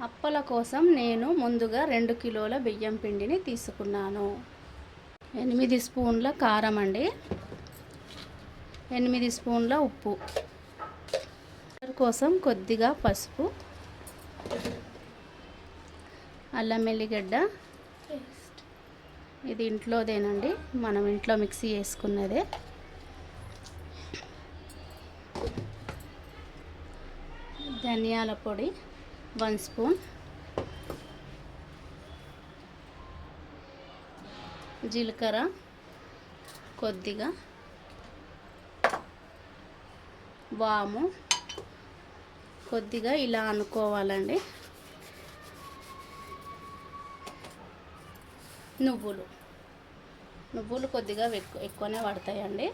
అప్పల కోసం నేను ముందుగా 2 కిలోల బియ్యం పిండిని తీసుకున్నాను. 8 స్పూన్ల కారం అండి, 8 స్పూన్ల ఉప్పు, కోసం కొద్దిగా పసుపు, అల్లం వెల్లిగడ్డ పేస్ట్, ఇది ఇంట్లోదేనండి, మనం ఇంట్లో మిక్సీ చేసుకున్నదే. ధనియాల పొడి 1 స్పూన్, జీలకర్ర కొద్దిగా, వాము కొద్దిగా ఇలా అనుకోవాలండి. నువ్వులు కొద్దిగా ఎక్కువనే పడతాయండి.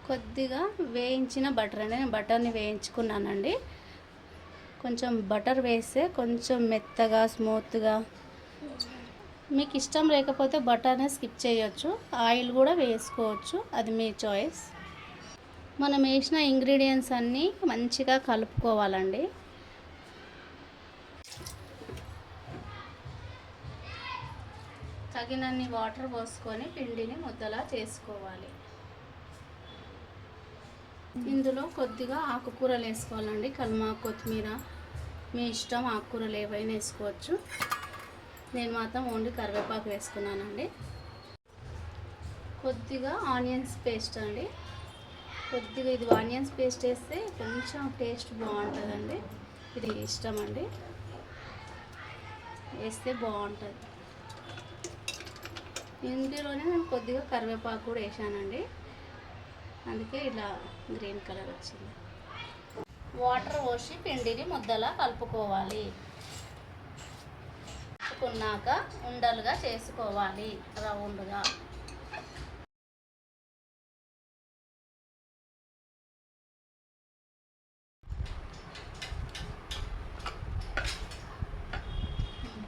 కొద్దిగా వేయించిన బటర్ అండి, నేను బటర్ని వేయించుకున్నానండి. కొంచెం బటర్ వేస్తే కొంచెం మెత్తగా స్మూత్గా, మీకు ఇష్టం లేకపోతే బటర్ని స్కిప్ చేయొచ్చు, ఆయిల్ కూడా వేసుకోవచ్చు, అది మీ చాయిస్. మనం వేసిన ఇంగ్రీడియంట్స్ అన్నీ మంచిగా కలుపుకోవాలండి. తగినన్ని వాటర్ పోసుకొని పిండిని ముద్దలా చేసుకోవాలి. ఇందులో కొద్దిగా ఆకుకూరలు వేసుకోవాలండి, కల్మా, కొత్తిమీర, మీ ఇష్టం, ఆకుకూరలు ఏవైనా వేసుకోవచ్చు. నేను మాత్రం ఓన్లీ కరివేపాకు వేసుకున్నానండి. కొద్దిగా ఆనియన్స్ పేస్ట్ అండి, కొద్దిగా ఇది ఆనియన్స్ పేస్ట్ వేస్తే కొంచెం టేస్ట్ బాగుంటుందండి, ఇది ఇష్టం అండి, వేస్తే బాగుంటుంది. ఇందులోనే నేను కొద్దిగా కరివేపాకు కూడా వేసానండి, అందుకే ఇలా గ్రీన్ కలర్ వచ్చింది. వాటర్ పోసి పిండిని ముద్దలా కలుపుకోవాలి. కలుపుకున్నాక ఉండలుగా చేసుకోవాలి రౌండ్గా.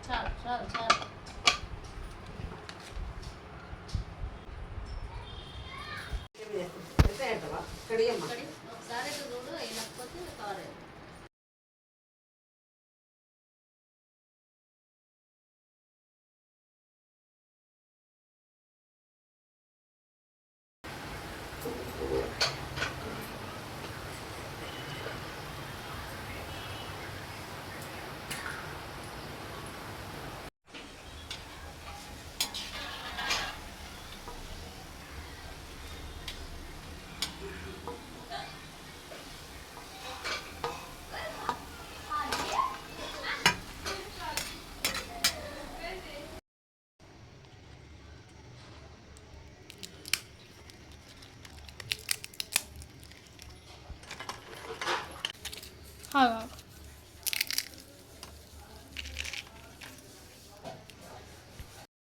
చాలు చాలు చాలు. ఒకసారి చూడు, వేయకపోతే కాలేదు. हाँ